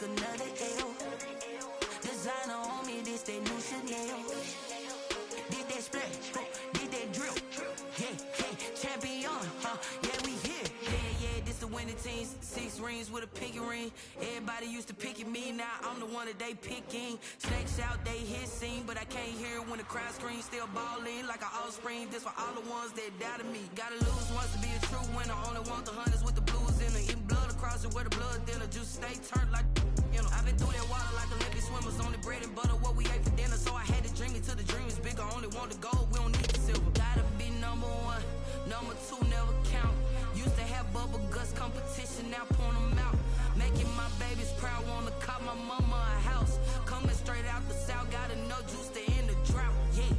Another L. Designer on me, this that new Chanel. Did that splash, did that drip. Yeah, champion, yeah, we here. Yeah, this the winning teams. 6 rings with a pinky ring. Everybody used to picking me, now I'm the one that they picking. Snakes out, they hit scene, but I can't hear it when the crowd screams. Still balling like an offspring. This for all the ones that doubted me. Gotta lose once to be a true winner. Only want the hunters with the blues in it. Eating blood across it where the blood thinner. Juice stay turned like. I've been through that water like Olympic swimmers. Only bread and butter, what we ate for dinner. So I had to dream it till the dream is bigger. Only want the gold, we don't need the silver. Gotta be number 1, number 2 never count. Used to have bubble guts competition, now point them out. Making my babies proud, wanna cop my mama a house. Coming straight out the south, got enough juice to end the drought. Yeah,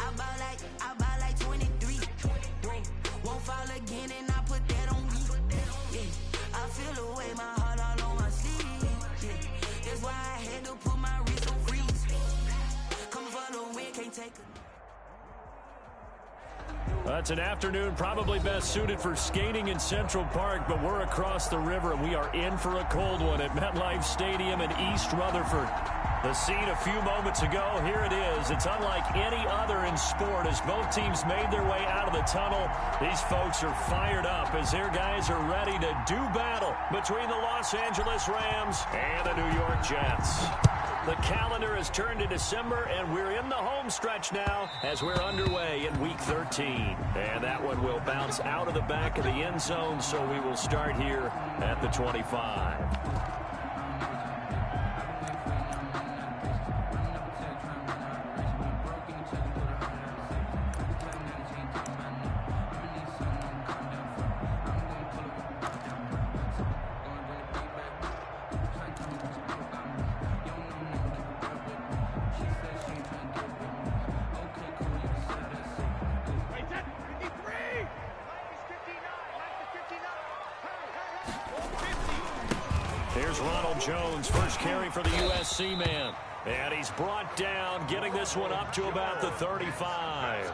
I buy like 23. Won't fall again and I put that on me. Yeah, I feel the way my heart all on my sleeve. That's why I had to put my wrist on freeze. Come for the win, can't take it. That's an afternoon probably best suited for skating in Central Park, but we're across the river and we are in for a cold one at MetLife Stadium in East Rutherford. The scene a few moments ago, here it is. It's unlike any other in sport as both teams made their way out of the tunnel. These folks are fired up as their guys are ready to do battle between the Los Angeles Rams and the New York Jets. The calendar has turned to December, and we're in the home stretch now as we're underway in Week 13. And that one will bounce out of the back of the end zone, so we will start here at the 25. Here's Ronald Jones, first carry for the USC man. And he's brought down, getting this one up to about the 35.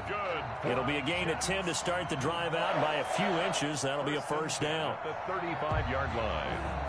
It'll be a gain of 10 to start the drive out, and by a few inches, that'll be a first down. The 35-yard line.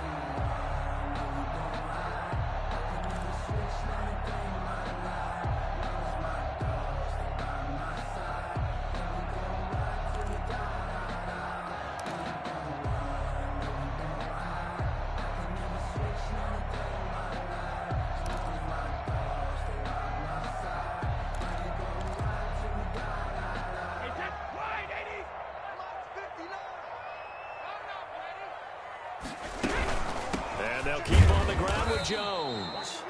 They'll keep on the ground with Jones.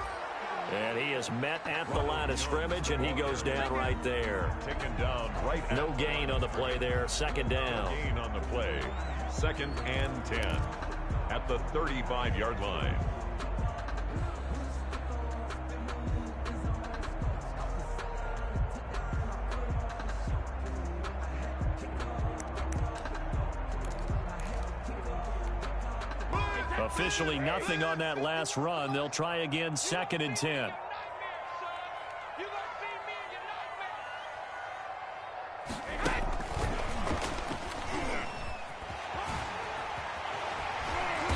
And he is met at the line of scrimmage, and he goes down right there. Taken down right. No gain on the play there. Second down. No gain on the play. 2nd and 10 at the 35-yard line. Officially nothing on that last run. They'll try again, 2nd and 10.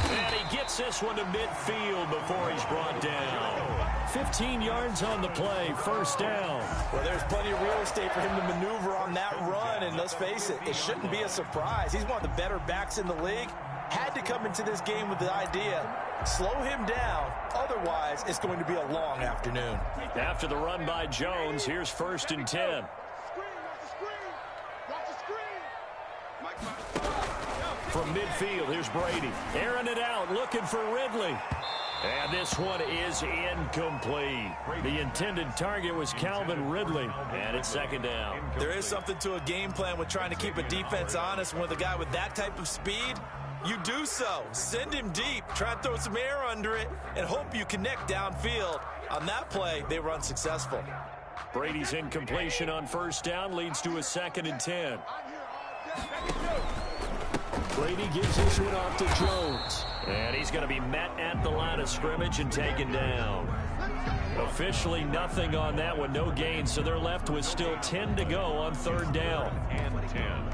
And he gets this one to midfield before he's brought down. 15 yards on the play, first down. Well, there's plenty of real estate for him to maneuver on that run, and let's face it, it shouldn't be a surprise. He's one of the better backs in the league. Had to come into this game with the idea, slow him down, otherwise it's going to be a long afternoon. After the run by Jones, here's 1st and 10. From midfield, here's Brady. Airing it out, looking for Ridley. And this one is incomplete. The intended target was Calvin Ridley, and it's second down. There is something to a game plan with trying to keep a defense honest. With a guy with that type of speed, you do so. Send him deep. Try and throw some air under it and hope you connect downfield. On that play, they were unsuccessful. Brady's incompletion on first down leads to a 2nd and 10. Brady gives this one off to Jones. And he's going to be met at the line of scrimmage and taken down. Officially nothing on that one, no gain, so they're left with still 10 to go on 3rd down. And 10.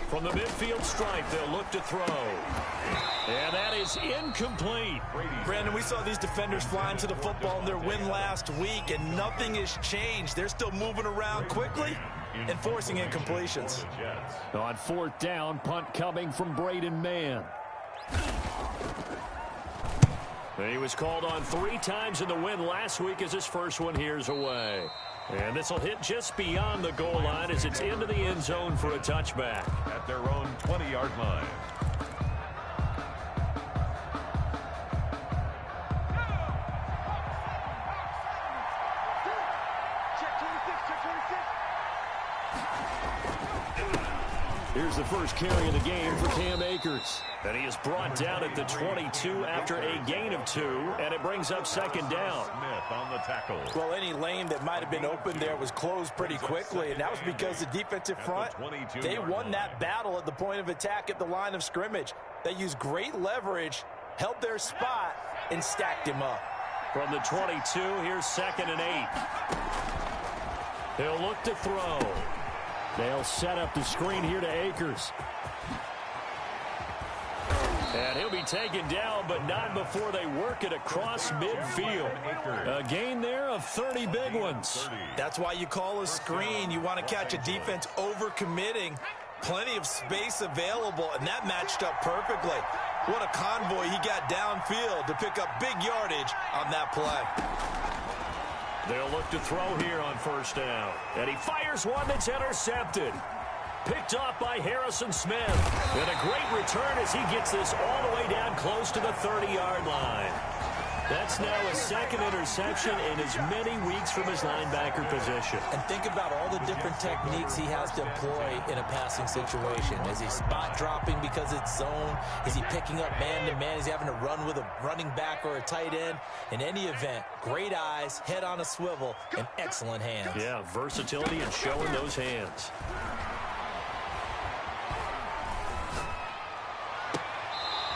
From the midfield stripe, they'll look to throw. And that is incomplete. Brandon, we saw these defenders flying to the football in their win last week, and nothing has changed. They're still moving around quickly and forcing incompletions. On 4th down, punt coming from Braden Mann. He was called on 3 times in the win last week as his first one here's away. And this will hit just beyond the goal line as it's into the end zone for a touchback. At their own 20-yard line. Here's the first carry of the game for Cam Akers. And he is brought down at the 22 after a gain of 2, and it brings up 2nd down. Smith on the tackle. Well, any lane that might have been open there was closed pretty quickly, and that was because the defensive front, they won that battle at the point of attack at the line of scrimmage. They used great leverage, held their spot, and stacked him up. From the 22, here's 2nd and 8. They'll look to throw. They'll set up the screen here to Akers. And he'll be taken down, but not before they work it across midfield. A gain there of 30 big ones. That's why you call a screen. You want to catch a defense overcommitting. Plenty of space available, and that matched up perfectly. What a convoy he got downfield to pick up big yardage on that play. They'll look to throw here on 1st down. And he fires one that's intercepted. Picked off by Harrison Smith. And a great return as he gets this all the way down close to the 30-yard line. That's now a 2nd interception in as many weeks from his linebacker position. And think about all the different techniques he has to employ in a passing situation. Is he spot dropping because it's zone? Is he picking up man-to-man? Is he having to run with a running back or a tight end? In any event, great eyes, head on a swivel, and excellent hands. Yeah, versatility and showing those hands.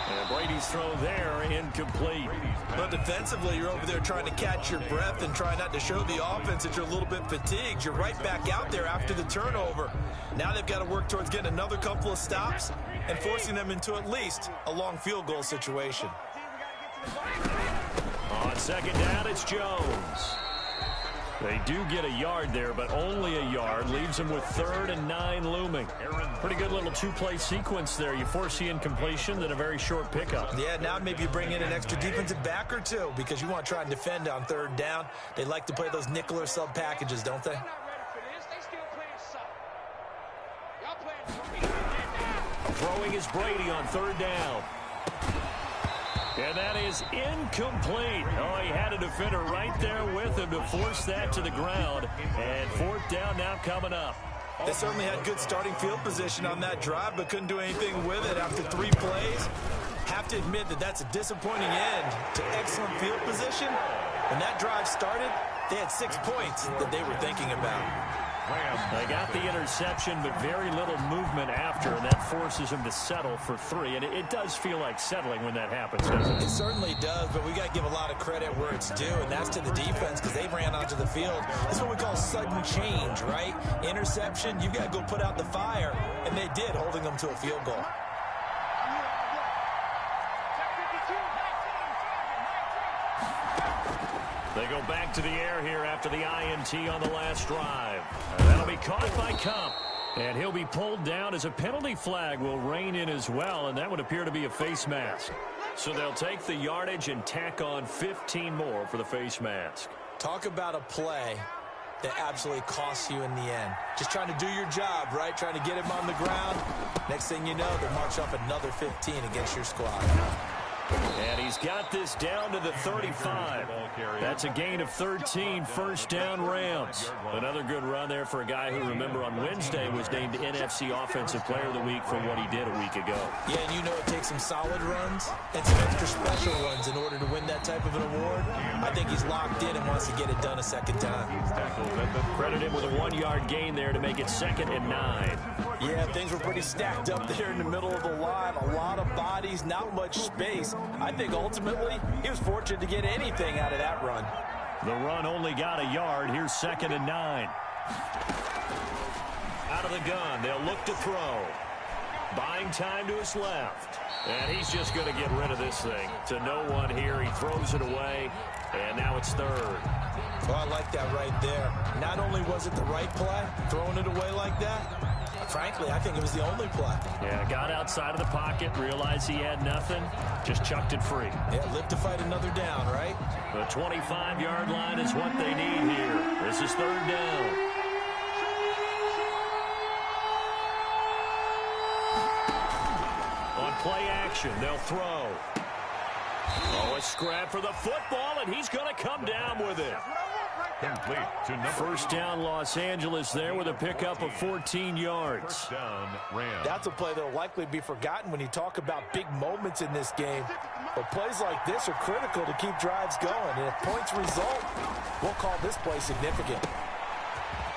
And Brady's throw there, incomplete. But defensively, you're over there trying to catch your breath and try not to show the offense that you're a little bit fatigued. You're right back out there after the turnover. Now they've got to work towards getting another couple of stops and forcing them into at least a long field goal situation. On 2nd down, it's Jones. They do get a yard there, but only a yard. Leaves them with 3rd and 9 looming. Pretty good little 2-play sequence there. You force the incompletion, then a very short pickup. Yeah, now maybe you bring in an extra defensive back or 2 because you want to try and defend on 3rd down. They like to play those nickel or sub packages, don't they? Throwing is Brady on 3rd down. And that is incomplete. Oh, he had a defender right there with him to force that to the ground. And 4th down now coming up. They certainly had good starting field position on that drive, but couldn't do anything with it after 3 plays. Have to admit that that's a disappointing end to excellent field position. When that drive started, they had 6 points that they were thinking about. They got the interception, but very little movement after, and that forces him to settle for 3. And it does feel like settling when that happens, doesn't it? It certainly does, but we got to give a lot of credit where it's due, and that's to the defense because they ran onto the field. This is what we call sudden change, right? Interception, you've got to go put out the fire, and they did, holding them to a field goal. They go back to the air here after the INT on the last drive. That'll be caught by Cup. And he'll be pulled down as a penalty flag will rein in as well, and that would appear to be a face mask. So they'll take the yardage and tack on 15 more for the face mask. Talk about a play that absolutely costs you in the end. Just trying to do your job, right? Trying to get him on the ground. Next thing you know, they march off another 15 against your squad. And he's got this down to the 35. That's a gain of 13, first down Rams. Another good run there for a guy who, remember, on Wednesday was named NFC Offensive Player of the Week for what he did a week ago. Yeah, and you know it takes some solid runs and some extra special runs in order to win that type of an award. I think he's locked in and wants to get it done a second time. Credit him with a 1-yard gain there to make it 2nd and 9. Yeah, things were pretty stacked up there in the middle of the line. A lot of bodies, not much space. I think ultimately he was fortunate to get anything out of that run. The run only got a yard. Here's 2nd and 9. Out of the gun, they'll look to throw. Buying time to his left. And he's just going to get rid of this thing. To no one here, he throws it away. And now it's 3rd. Well, I like that right there. Not only was it the right play, throwing it away like that, frankly, I think it was the only play. Yeah, got outside of the pocket, realized he had nothing, just chucked it free. Yeah, live to fight another down, right? The 25-yard line is what they need here. This is 3rd down. On play action, they'll throw. Oh, a scrap for the football, and he's going to come down with it. Complete to number 1st down Los Angeles there with a pickup of 14 yards. 1st down Rams. That's a play that will likely be forgotten when you talk about big moments in this game. But plays like this are critical to keep drives going. And if points result, we'll call this play significant.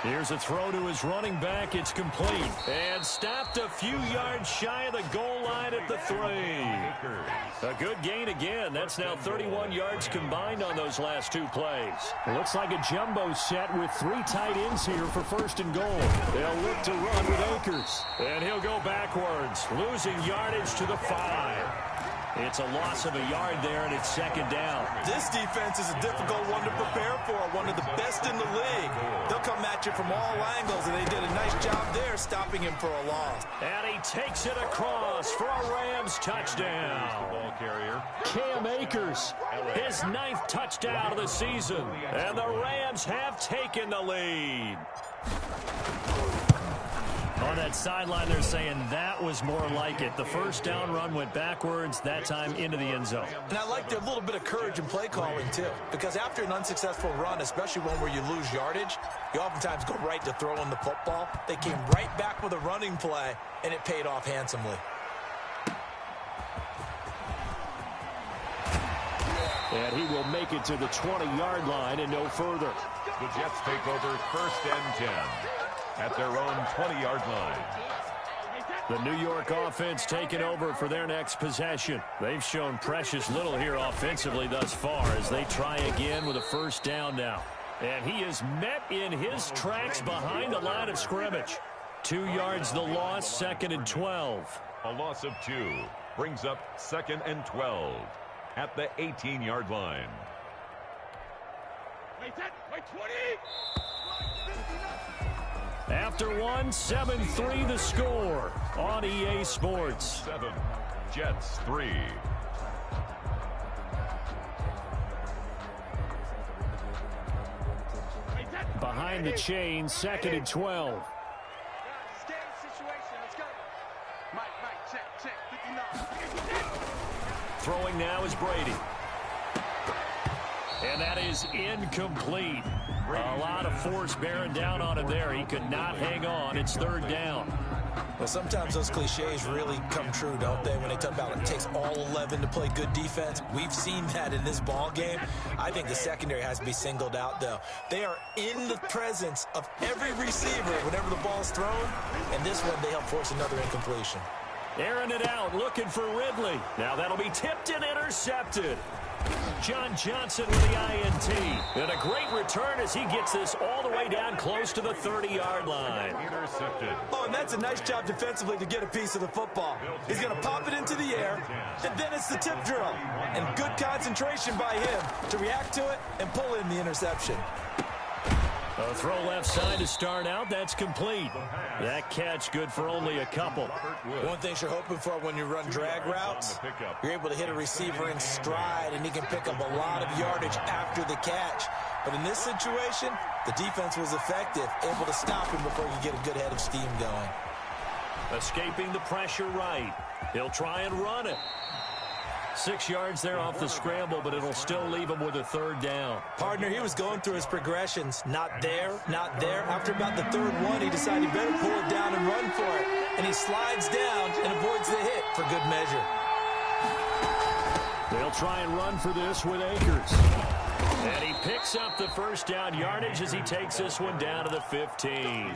Here's a throw to his running back. It's complete. And stopped a few yards shy of the goal line at the 3. A good gain again. That's now 31 yards combined on those last 2 plays. Looks like a jumbo set with 3 tight ends here for 1st and goal. They'll look to run with Akers. And he'll go backwards, losing yardage to the 5. It's a loss of a yard there, and it's 2nd down. This defense is a difficult one to prepare for, one of the best in the league. They'll come at you from all angles, and they did a nice job there stopping him for a loss. And he takes it across for a Rams touchdown. Ball carrier. Cam Akers, his 9th touchdown of the season. And the Rams have taken the lead. On that sideline, they're saying that was more like it. The 1st down run went backwards, that time into the end zone. And I like a little bit of courage in play calling, too. Because after an unsuccessful run, especially one where you lose yardage, you oftentimes go right to throwing the football. They came right back with a running play, and it paid off handsomely. And he will make it to the 20-yard line and no further. The Jets take over 1st and 10 at their own 20-yard line. The New York offense taking over for their next possession. They've shown precious little here offensively thus far as they try again with a 1st down now. And he is met in his tracks behind the line of scrimmage. 2 yards the loss, 2nd and 12. A loss of 2 brings up 2nd and 12 at the 18-yard line. After 1, 7-3 the score on EA Sports. 7, Jets 3. Behind the chain, 2nd and 12. Throwing now is Brady. And that is incomplete. A lot of force bearing down on him there. He could not hang on. It's 3rd down. Well, sometimes those cliches really come true, don't they? When they talk about it takes all 11 to play good defense. We've seen that in this ball game. I think the secondary has to be singled out, though. They are in the presence of every receiver whenever the ball's thrown. And this one, they help force another incompletion. Airing it out, looking for Ridley. Now that'll be tipped and intercepted. John Johnson with the INT. And a great return as he gets this all the way down close to the 30-yard line. Intercepted. Oh, and that's a nice job defensively to get a piece of the football. He's going to pop it into the air, and then it's the tip drill. And good concentration by him to react to it and pull in the interception. A throw left side to start out. That's complete. That catch good for only a couple. One thing you're hoping for when you run drag routes, you're able to hit a receiver in stride, and he can pick up a lot of yardage after the catch. But in this situation, the defense was effective, able to stop him before he could get a good head of steam going. Escaping the pressure right. He'll try and run it. 6 yards there off the scramble, but it'll still leave him with a third down. Partner, he was going through his progressions. Not there, not there. After about the third one, he decided he better pull it down and run for it. And he slides down and avoids the hit for good measure. They'll try and run for this with Akers. And he picks up the first down yardage as he takes this one down to the 15.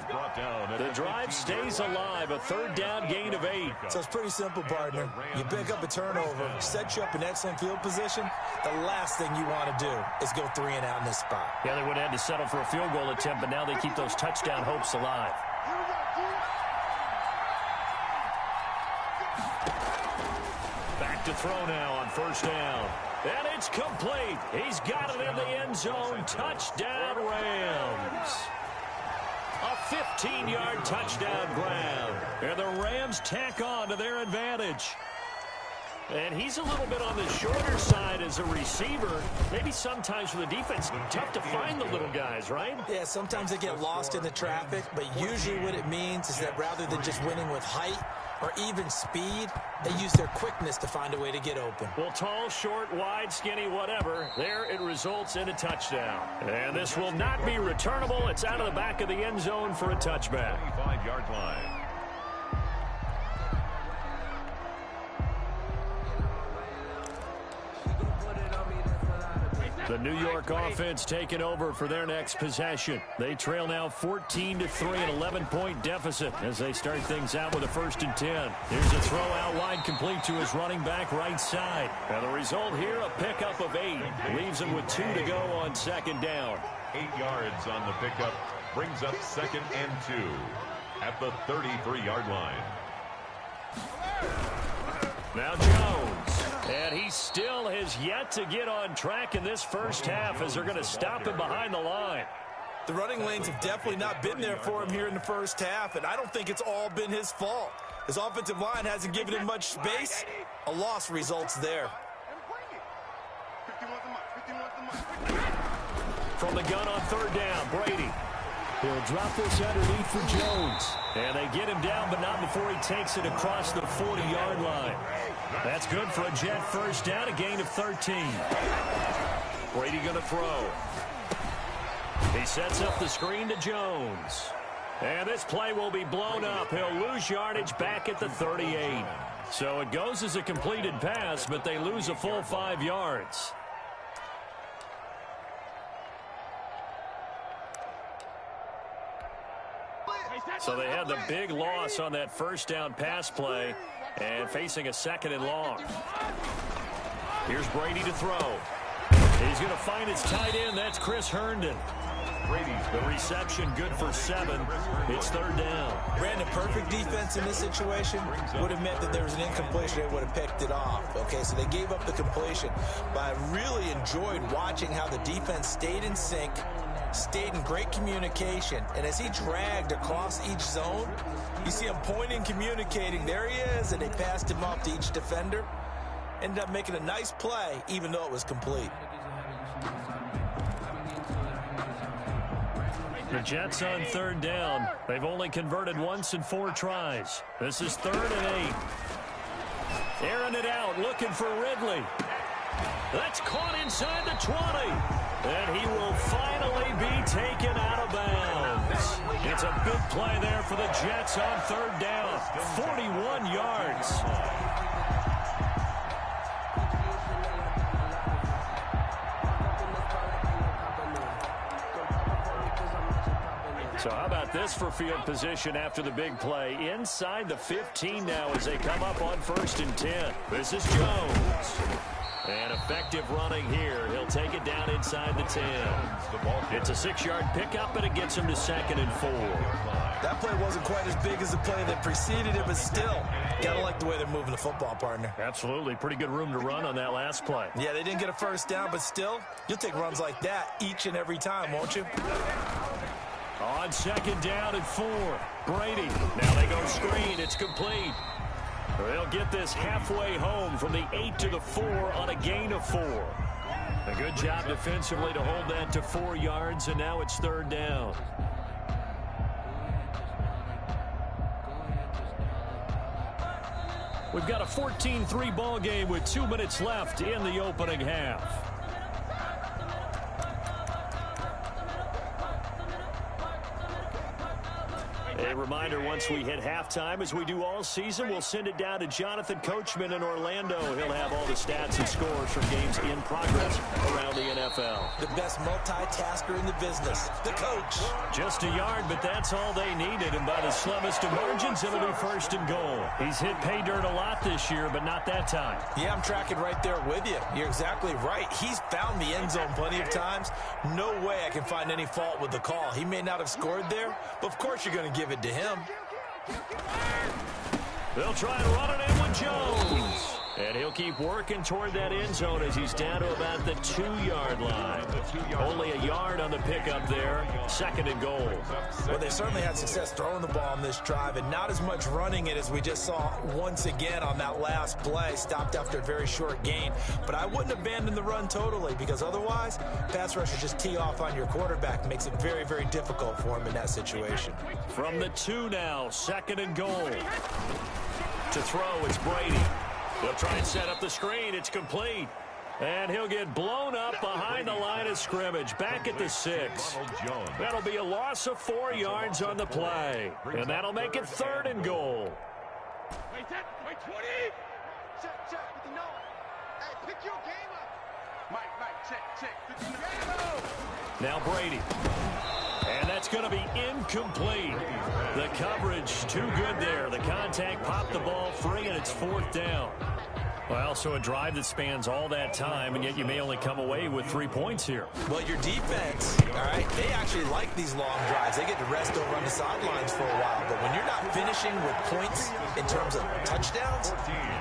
The drive stays alive, a third down gain of 8. So it's pretty simple, partner. You pick up a turnover, set you up in excellent field position. The last thing you want to do is go 3 and out in this spot. Yeah, they would have had to settle for a field goal attempt, but now they keep those touchdown hopes alive. Back to throw now on first down. And it's complete. He's got it in the end zone. Touchdown, Rams. A 15-yard touchdown grab. And the Rams tack on to their advantage. And he's a little bit on the shorter side as a receiver. Maybe sometimes for the defense, tough to find the little guys, right? Yeah, sometimes they get lost in the traffic, but usually what it means is that rather than just winning with height or even speed, they use their quickness to find a way to get open. Well, tall, short, wide, skinny, whatever, there it results in a touchdown. And this will not be returnable. It's out of the back of the end zone for a touchback. 25-yard line. The New York offense taking over for their next possession. They trail now 14-3, an 11-point deficit as they start things out with a 1st and 10. Here's a throw out wide complete to his running back right side. And the result here, a pickup of 8. Leaves him with 2 to go on 2nd down. 8 yards on the pickup brings up 2nd and 2 at the 33-yard line. Now Jones. And he still has yet to get on track in this first half as they're going to stop him behind the line. The running lanes have definitely not been there for him here in the first half, and I don't think it's all been his fault. His offensive line hasn't given him much space. A loss results there. From the gun on 3rd down, Brady. He'll drop this underneath for Jones. And they get him down, but not before he takes it across the 40-yard line. That's good for a Jet first down, a gain of 13. Brady going to throw. He sets up the screen to Jones. And this play will be blown up. He'll lose yardage back at the 38. So it goes as a completed pass, but they lose a full 5 yards. So they had the big loss on that first down pass play and facing a 2nd and long. Here's Brady to throw. He's going to find his tight end. That's Chris Herndon. The reception good for 7. It's 3rd down. Brandon, perfect defense in this situation would have meant that there was an incompletion. They would have picked it off. Okay, so they gave up the completion. But I really enjoyed watching how the defense stayed in sync, stayed in great communication, and as he dragged across each zone, you see him pointing, communicating. There he is, and they passed him off to each defender. Ended up making a nice play, even though it was complete. The Jets on 3rd down. They've only converted once in 4 tries. This is 3rd and 8. Airing it out, looking for Ridley. That's caught inside the 20. And he will finally be taken out of bounds. It's a big play there for the Jets on 3rd down. 41 yards. So how about this for field position after the big play? Inside the 15 now as they come up on 1st and 10. This is Jones. And effective running here. He'll take it down inside the 10. It's a 6-yard pickup, and it gets him to 2nd and 4. That play wasn't quite as big as the play that preceded it, but still, gotta like the way they're moving the football, partner. Absolutely. Pretty good room to run on that last play. Yeah, they didn't get a first down, but still, you'll take runs like that each and every time, won't you? On second down and 4. Brady. Now they go screen. It's complete. They'll get this halfway home from the 8 to the 4 on a gain of 4. A good job defensively to hold that to 4 yards, and now it's third down. We've got a 14-3 ball game with 2 minutes left in the opening half. A reminder, once we hit halftime, as we do all season, we'll send it down to Jonathan Coachman in Orlando. He'll have all the stats and scores from games in progress around the NFL. The best multitasker in the business, the coach. Just a yard, but that's all they needed. And by the slimmest of margins, it'll be first and goal. He's hit pay dirt a lot this year, but not that time. Yeah, I'm tracking right there with you. You're exactly right. He's found the end zone plenty of times. No way I can find any fault with the call. He may not have scored there, but of course you're going to give it to him. They'll try and run it in with Jones. And he'll keep working toward that end zone as he's down to about the 2-yard line. Only a yard on the pickup there. Second and goal. Well, they certainly had success throwing the ball on this drive, and not as much running it as we just saw once again on that last play. Stopped after a very short gain. But I wouldn't abandon the run totally, because otherwise, pass rushers just tee off on your quarterback. Makes it very, very difficult for him in that situation. From the 2 now, second and goal. To throw, it's Brady. They'll try and set up the screen. It's complete. And he'll get blown up behind the line of scrimmage. Back at the 6. That'll be a loss of 4 yards on the play. And that'll make it third and goal. Wait, 20. Check. No. Hey, pick your game up. Mike, check. Now Brady. And that's going to be incomplete. The coverage too good there. The contact popped the ball free, and it's fourth down. Well, so a drive that spans all that time, and yet you may only come away with 3 points here. Well, your defense, all right, they actually like these long drives. They get to rest over on the sidelines for a while. But when you're not finishing with points in terms of touchdowns,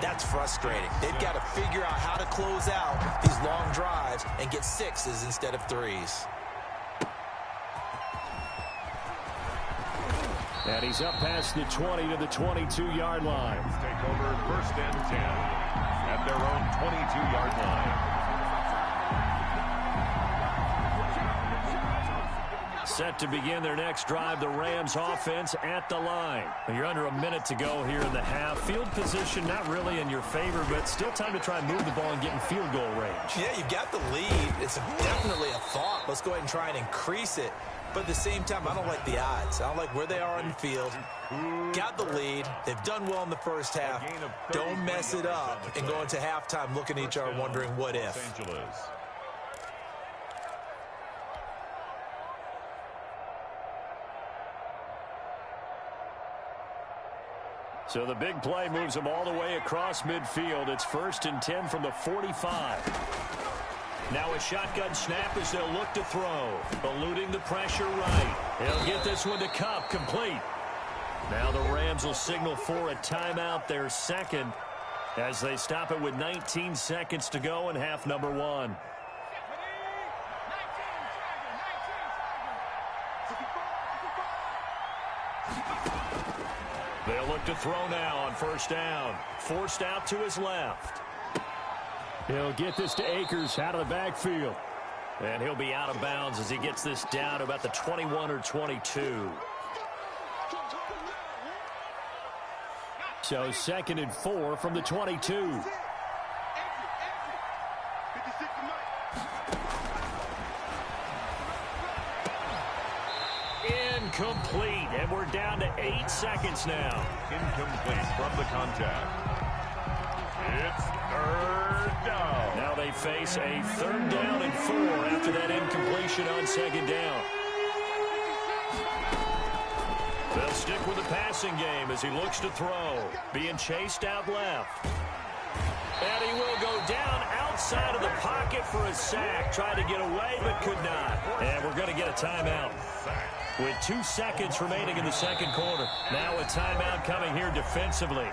that's frustrating. They've got to figure out how to close out these long drives and get 6s instead of 3s. And he's up past the 20 to the 22-yard line. Take over first and 10 at their own 22-yard line. Set to begin their next drive, the Rams offense at the line. You're under a minute to go here in the half. Field position not really in your favor, but still time to try and move the ball and get in field goal range. Yeah, you've got the lead. It's definitely a thought. Let's go ahead and try and increase it. But at the same time, I don't like the odds. I don't like where they are on the field. Got the lead. They've done well in the first half. Don't mess it up and go into halftime looking at each other wondering what if. So the big play moves them all the way across midfield. It's first and 10 from the 45. Now a shotgun snap as they'll look to throw. Eluding the pressure right. He'll get this one to Cup, complete. Now the Rams will signal for a timeout, their second, as they stop it with 19 seconds to go in half number 1. They'll look to throw now on first down. Forced out to his left. He'll get this to Akers out of the backfield. And he'll be out of bounds as he gets this down to about the 21 or 22. So second and 4 from the 22. Incomplete, and we're down to 8 seconds now. Incomplete from the contact. It's third down. Now they face a third down and 4 after that incompletion on second down. They'll stick with the passing game as he looks to throw. Being chased out left. And he will go down outside of the pocket for a sack. Tried to get away but could not. And we're going to get a timeout. With 2 seconds remaining in the second quarter. Now a timeout coming here defensively.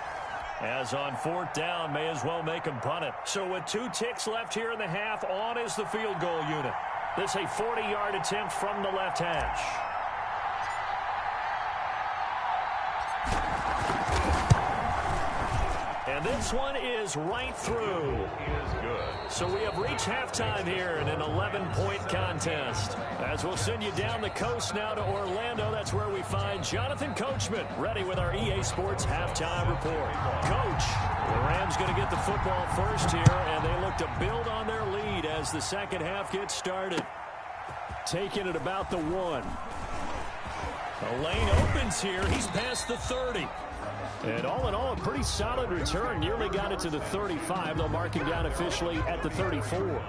As on fourth down, may as well make him punt it. So with 2 ticks left here in the half, on is the field goal unit. This a 40-yard attempt from the left hash. And this one is right through. Is good. So we have reached halftime here in an 11-point contest. As we'll send you down the coast now to Orlando, that's where we find Jonathan Coachman ready with our EA Sports halftime report. Coach, the Rams going to get the football first here, and they look to build on their lead as the second half gets started. Taking it about the 1. The lane opens here. He's past the 30. And all in all, a pretty solid return. Nearly got it to the 35. They'll mark him down officially at the 34.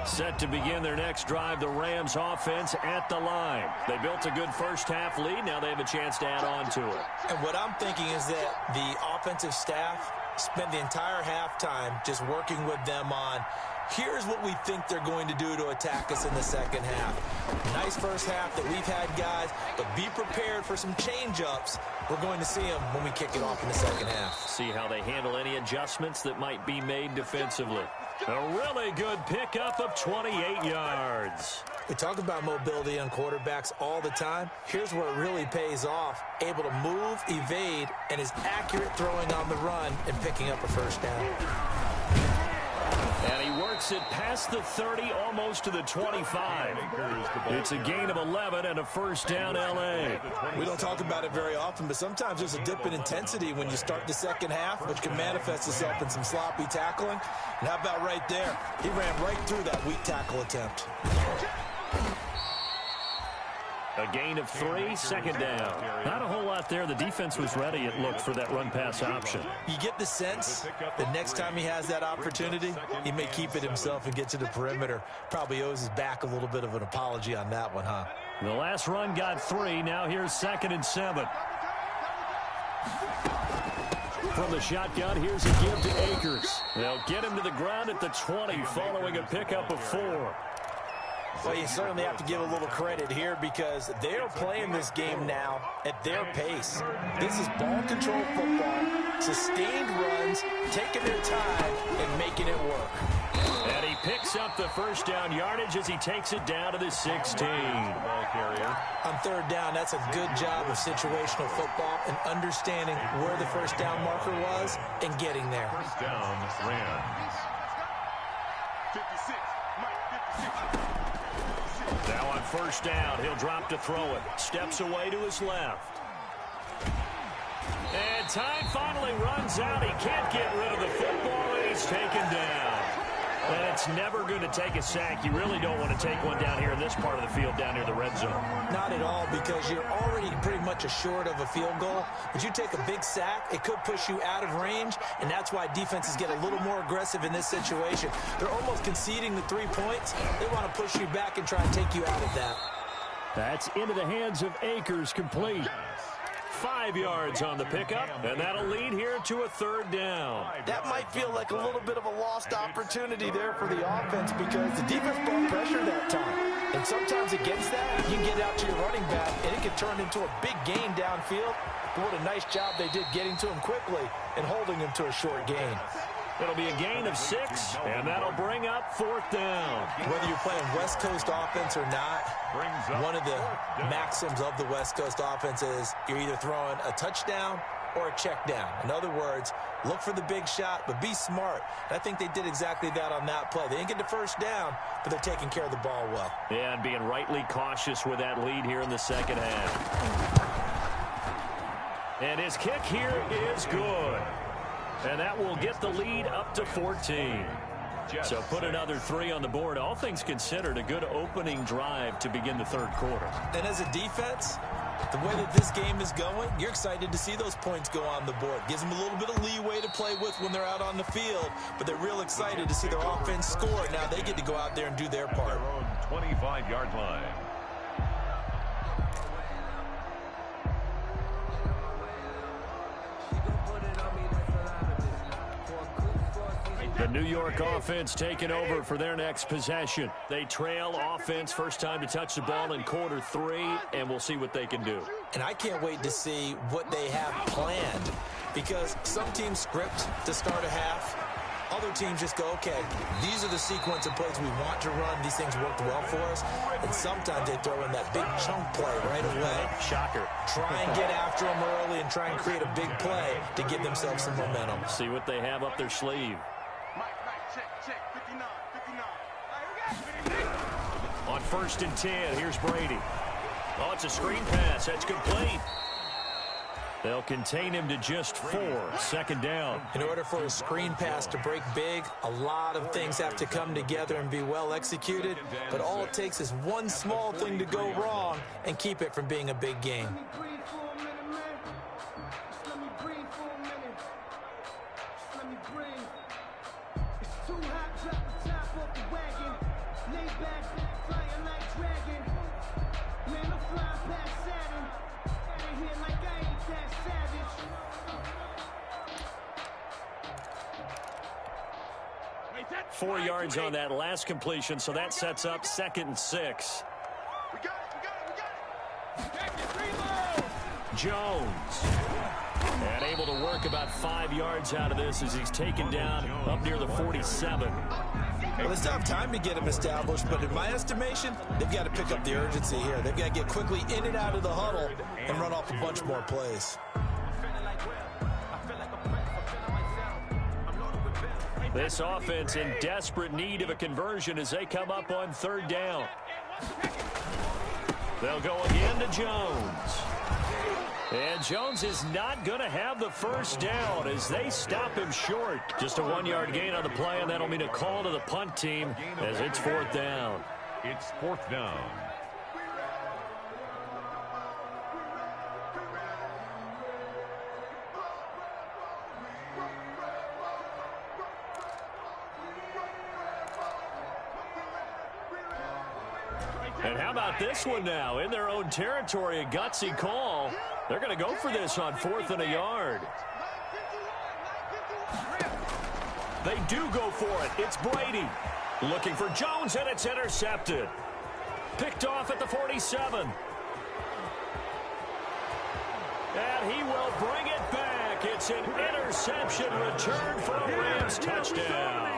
Set to begin their next drive, the Rams offense at the line. They built a good first half lead. Now they have a chance to add on to it. And what I'm thinking is that the offensive staff spent the entire halftime just working with them on, here's what we think they're going to do to attack us in the second half. Nice first half that we've had, guys, but be prepared for some change-ups. We're going to see them when we kick it off in the second half. See how they handle any adjustments that might be made defensively. A really good pickup of 28 yards. We talk about mobility on quarterbacks all the time. Here's where it really pays off. Able to move, evade, and is accurate throwing on the run and picking up a first down. And he works it past the 30, almost to the 25. It's a gain of 11 and a first down, L.A. We don't talk about it very often, but sometimes there's a dip in intensity when you start the second half, which can manifest itself in some sloppy tackling. And how about right there? He ran right through that weak tackle attempt. A gain of 3, second down. Not a whole lot there. The defense was ready, it looked, for that run-pass option. You get the sense that next time he has that opportunity, he may keep it himself and get to the perimeter. Probably owes his back a little bit of an apology on that one, huh? The last run got 3. Now here's 2nd and 7. From the shotgun, here's a give to Akers. They'll get him to the ground at the 20 following a pickup of 4. Well, you certainly have to give a little credit here because they're playing this game now at their pace. This is ball control football, sustained runs, taking their time, and making it work. And he picks up the first down yardage as he takes it down to the 16. Ball carrier. On third down, that's a good job of situational football and understanding where the first down marker was and getting there. First down, Rams. 56, Mike, 56. Now on first down, he'll drop to throw it. Steps away to his left. And time finally runs out. He can't get rid of the football, and he's taken down. That's never going to take a sack. You really don't want to take one down here in this part of the field, down near the red zone. Not at all, because you're already pretty much assured of a field goal. But you take a big sack, it could push you out of range, and that's why defenses get a little more aggressive in this situation. They're almost conceding the 3 points. They want to push you back and try and take you out of that. That's into the hands of Akers, complete. 5 yards on the pickup, and that'll lead here to a third down. That might feel like a little bit of a lost opportunity there for the offense because the defense brought pressure that time. And sometimes against that, you can get out to your running back, and it can turn into a big gain downfield. But what a nice job they did getting to him quickly and holding him to a short gain. It'll be a gain of 6, and that'll bring up 4th down. Whether you're playing West Coast offense or not, one of the maxims of the West Coast offense is you're either throwing a touchdown or a check down. In other words, look for the big shot, but be smart. And I think they did exactly that on that play. They didn't get the first down, but they're taking care of the ball well. Yeah, and being rightly cautious with that lead here in the second half. And his kick here is good. And that will get the lead up to 14. So put another 3 on the board. All things considered, a good opening drive to begin the third quarter. And as a defense, the way that this game is going, you're excited to see those points go on the board. Gives them a little bit of leeway to play with when they're out on the field, but they're real excited to see their offense score. Now they get to go out there and do their part. Their own 25-yard line. The New York offense taking over for their next possession. They trail offense, first time to touch the ball in quarter 3, and we'll see what they can do. And I can't wait to see what they have planned, because some teams script to start a half, Other teams just go, okay, these are the sequence of plays we want to run. These things worked well for us. And sometimes they throw in that big chunk play right away. Shocker. Try and get after them early and try and create a big play to give themselves some momentum. See what they have up their sleeve. Check, 59, 59. On 1st and 10, here's Brady. Oh, it's a screen pass. That's complete. They'll contain him to just 4. 2nd down. In order for a screen pass to break big, a lot of things have to come together and be well executed. But all it takes is one small thing to go wrong and keep it from being a big game. – 4 yards on that last completion, so that sets up 2nd and 6. We got it. Jones. And able to work about 5 yards out of this as he's taken down up near the 47. Well, they still have time to get him established, but in my estimation, they've got to pick up the urgency here. They've got to get quickly in and out of the huddle and run off a bunch more plays. This offense in desperate need of a conversion as they come up on 3rd down. They'll go again to Jones. And Jones is not going to have the 1st down as they stop him short. Just a 1-yard gain on the play, and that'll mean a call to the punt team as it's 4th down. It's 4th down. And how about this one now? In their own territory, a gutsy call. They're going to go for this on 4th and a yard. They do go for it. It's Brady. Looking for Jones, and it's intercepted. Picked off at the 47. And he will bring it back. It's an interception return for a Rams touchdown.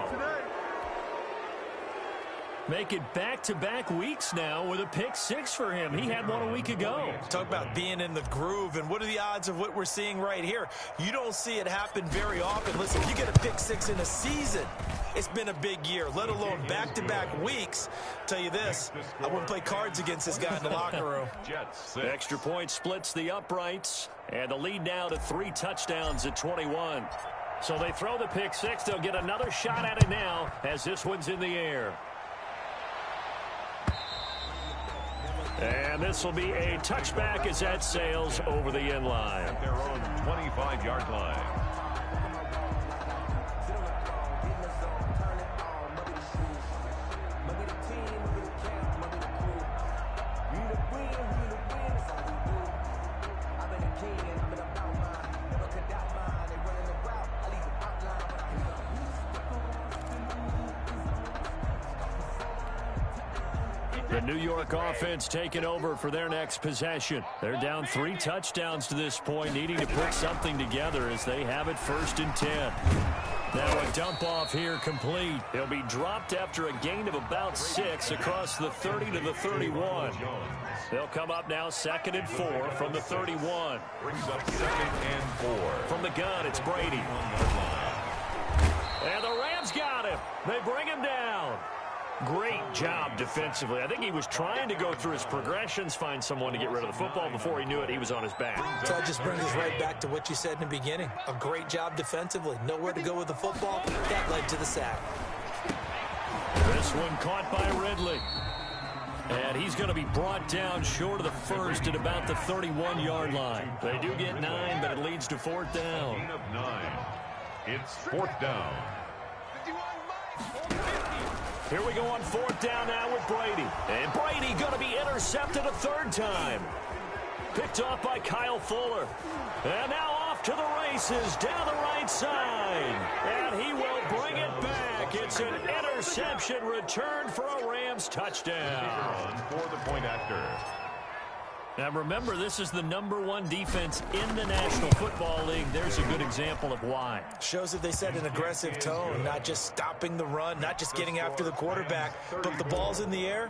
Make it back-to-back weeks now with a pick 6 for him. He had one a week ago. Talk about being in the groove, and what are the odds of what we're seeing right here? You don't see it happen very often. Listen, you get a pick 6 in a season, it's been a big year, let alone back-to-back weeks. Tell you this, I wouldn't play cards against this guy in the locker room. Extra point splits the uprights, and the lead now to 3 touchdowns at 21. So they throw the pick 6. They'll get another shot at it now as this one's in the air. And this will be a touchback as that sails over the end line. At their own 25-yard line. The New York offense taking over for their next possession. They're down 3 touchdowns to this point, needing to put something together as they have it 1st and 10. Now a dump off here complete. He'll be dropped after a gain of about 6 across the 30 to the 31. They'll come up now 2nd and 4 from the 31. Brings up 2nd and 4. From the gun, it's Brady. And the Rams got him. They bring him down. Great job defensively. I think he was trying to go through his progressions, find someone to get rid of the football. Before he knew it, he was on his back. So that just brings us right back to what you said in the beginning. A great job defensively. Nowhere to go with the football. That led to the sack. This one caught by Ridley. And he's going to be brought down short of the 1st at about the 31-yard line. They do get 9, but it leads to 4th down. Gain of 9. It's 4th down. Here we go on 4th down now with Brady. And Brady going to be intercepted a 3rd time. Picked off by Kyle Fuller. And now off to the races down the right side. And he will bring it back. It's an interception return for a Rams touchdown. For the point after. Now remember, this is the #1 defense in the National Football League. There's a good example of why. Shows that they set an aggressive tone, not just stopping the run, not just getting after the quarterback, but the ball's in the air.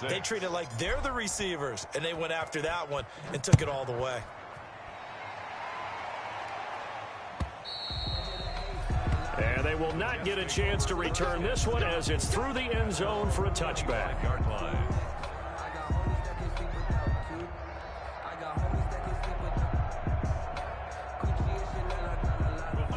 They treat it like they're the receivers, and they went after that one and took it all the way. And they will not get a chance to return this one as it's through the end zone for a touchback. Yard line.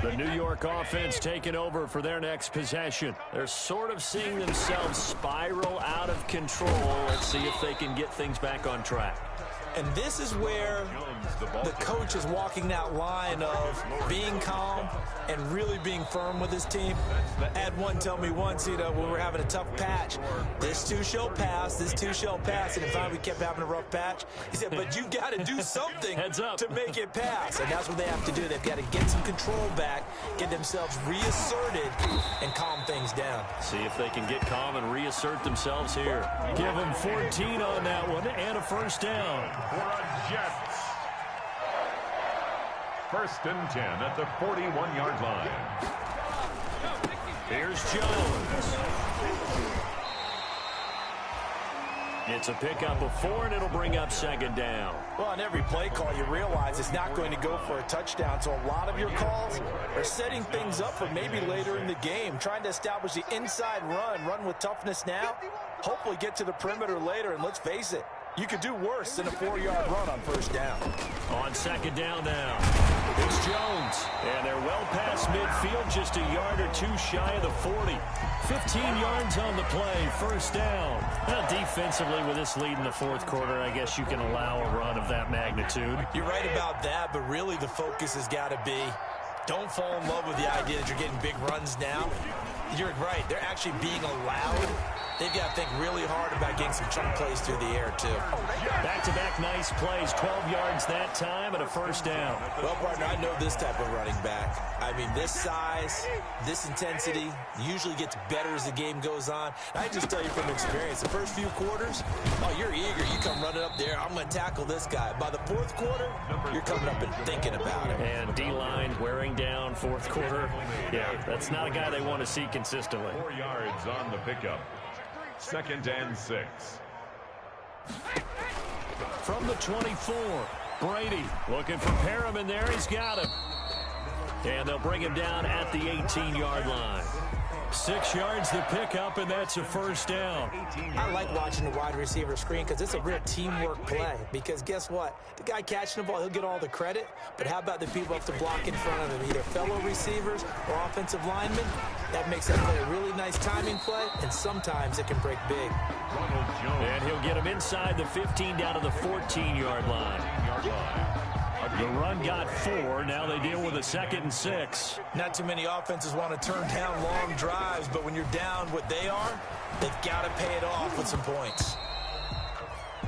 The New York offense taking over for their next possession. They're sort of seeing themselves spiral out of control. Let's see if they can get things back on track. And this is where the coach is walking that line of being calm and really being firm with his team. I had one tell me once, when we were having a tough patch, this too shall pass, this too shall pass. And in fact, we kept having a rough patch. He said, but you got to do something to make it pass. And that's what they have to do. They've got to get some control back, get themselves reasserted, and calm things down. See if they can get calm and reassert themselves here. Give them 14 on that one and a first down. For a Jets. 1st and 10 at the 41-yard line. Here's Jones. It's a pickup of 4, and it'll bring up 2nd down. Well, on every play call, you realize it's not going to go for a touchdown. So a lot of your calls are setting things up for maybe later in the game, trying to establish the inside run with toughness now, hopefully get to the perimeter later, and let's face it, you could do worse than a 4-yard run on 1st down. On 2nd down now, it's Jones. And they're well past midfield, just a yard or 2 shy of the 40. 15 yards on the play, 1st down. Now defensively with this lead in the 4th quarter, I guess you can allow a run of that magnitude. You're right about that, but really the focus has got to be, don't fall in love with the idea that you're getting big runs now. You're right, they're actually being allowed. They've got to think really hard about getting some chunk plays through the air, too. Back-to-back nice plays, 12 yards that time and a 1st down. Well, partner, I know this type of running back. I mean, this size, this intensity usually gets better as the game goes on. I just tell you from experience, the first few quarters, oh, you're eager. You come running up there, I'm going to tackle this guy. By the 4th quarter, you're coming up and thinking about it. And D-line wearing down 4th quarter. Yeah, that's not a guy they want to see consistently. 4 yards on the pickup. 2nd and 6. From the 24, Brady looking for Perriman there. He's got him. And they'll bring him down at the 18-yard line. 6 yards the pickup, and that's a 1st down. I like watching the wide receiver screen because it's a real teamwork play. Because guess what? The guy catching the ball, he'll get all the credit. But how about the people have to block in front of him, either fellow receivers or offensive linemen? That makes that play a really nice timing play, and sometimes it can break big. And he'll get him inside the 15 down to the 14-yard line. The run got 4. Now they deal with a 2nd and 6. Not too many offenses want to turn down long drives, but when you're down what they are, they've got to pay it off with some points.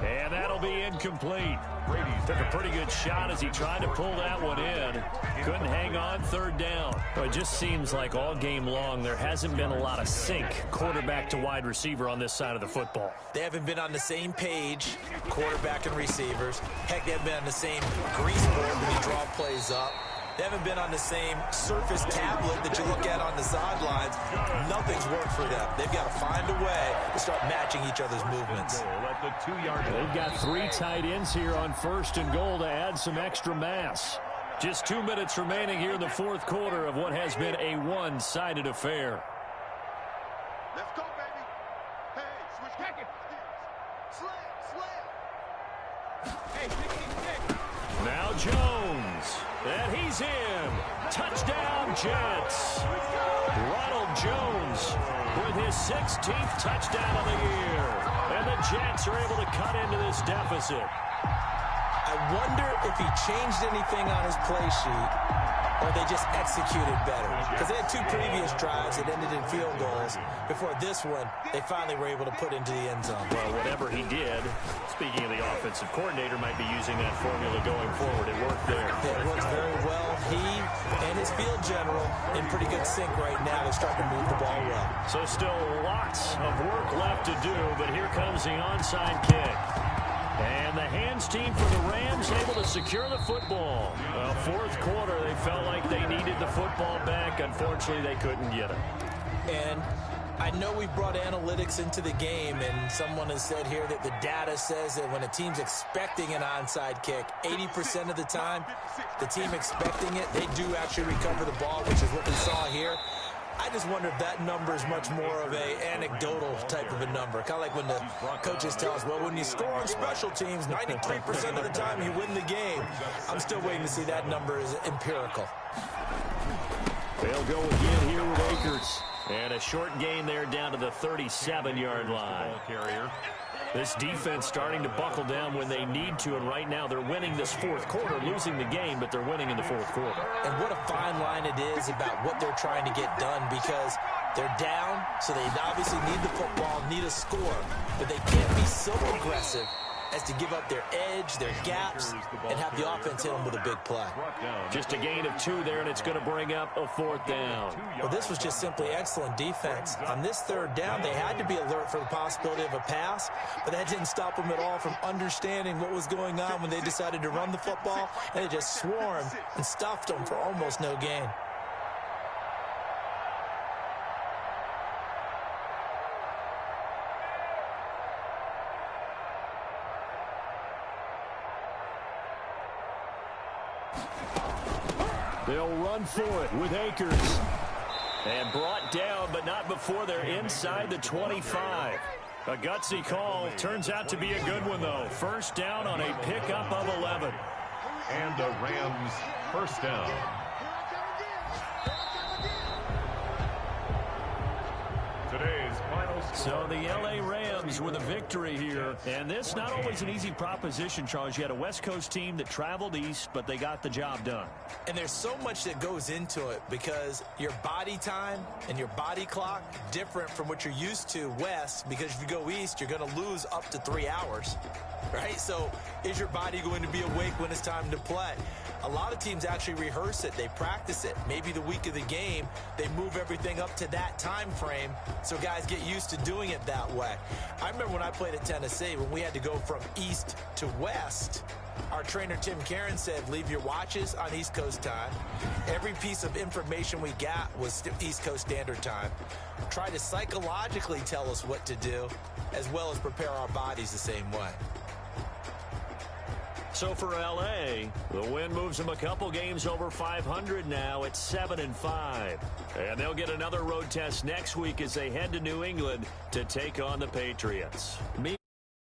And that'll be incomplete. Brady took a pretty good shot as he tried to pull that one in. Couldn't hang on, 3rd down. Well, it just seems like all game long there hasn't been a lot of sync quarterback to wide receiver on this side of the football. They haven't been on the same page, quarterback and receivers. Heck, they haven't been on the same grease board when you draw plays up. They haven't been on the same surface tablet that you look at on the sidelines. Nothing's worked for them. They've got to find a way to start matching each other's movements. They've got 3 tight ends here on 1st and goal to add some extra mass. Just 2 minutes remaining here in the 4th quarter of what has been a one-sided affair. Let's go, baby. Hey, switch back it. Slam. Hey, kick. Now Jones. And he's in. Touchdown, Jets. Ronald Jones with his 16th touchdown of the year. And the Jets are able to cut into this deficit. I wonder if he changed anything on his play sheet or they just executed better. Because they had 2 previous drives that ended in field goals. Before this one, they finally were able to put into the end zone. Well, whatever he did, speaking of the offensive coordinator, might be using that formula going forward. It worked there. It works very well. He and his field general in pretty good sync right now. They're starting to move the ball well. So still lots of work left to do, but here comes the onside kick. And the hands team for the Rams able to secure the football. Well, fourth quarter, they felt like they needed the football back. Unfortunately, they couldn't get it. And I know we've brought analytics into the game, and someone has said here that the data says that when a team's expecting an onside kick, 80% of the time, the team expecting it, they do actually recover the ball, which is what we saw here. I just wonder if that number is much more of a anecdotal type of a number. Kind of like when the coaches tell us, well, when you score on special teams, 93% of the time you win the game. I'm still waiting to see that number is empirical. They'll go again here with Akers. And a short gain there down to the 37-yard line. This defense starting to buckle down when they need to, and right now they're winning this fourth quarter, losing the game, but they're winning in the fourth quarter. And what a fine line it is about what they're trying to get done, because they're down, so they obviously need the football, need a score, but they can't be so aggressive as to give up their edge, their gaps, and have the offense hit them with a big play. Just a gain of 2 there, and it's going to bring up a 4th down. Well, this was just simply excellent defense. On this 3rd down, they had to be alert for the possibility of a pass, but that didn't stop them at all from understanding what was going on when they decided to run the football, and they just swarmed and stuffed them for almost no gain. They'll run for it with Akers. And brought down, but not before they're inside the 25. A gutsy call. Turns out to be a good one, though. First down on a pickup of 11. And the Rams first down. Today's final score. So the L.A. Rams with a victory here. And this not always an easy proposition, Charles. You had a West Coast team that traveled east, but they got the job done. And there's so much that goes into it, because your body time and your body clock different from what you're used to west, because if you go east, you're going to lose up to 3 hours, right? So is your body going to be awake when it's time to play? A lot of teams actually rehearse it. They practice it. Maybe the week of the game, they move everything up to that time frame so guys get used to doing it that way. I remember when I played at Tennessee, when we had to go from east to west, our trainer Tim Karen said, leave your watches on East Coast time. Every piece of information we got was East Coast Standard Time. Try to psychologically tell us what to do, as well as prepare our bodies the same way. So for L.A., the win moves them a couple games over 500 now at 7-5. And they'll get another road test next week as they head to New England to take on the Patriots.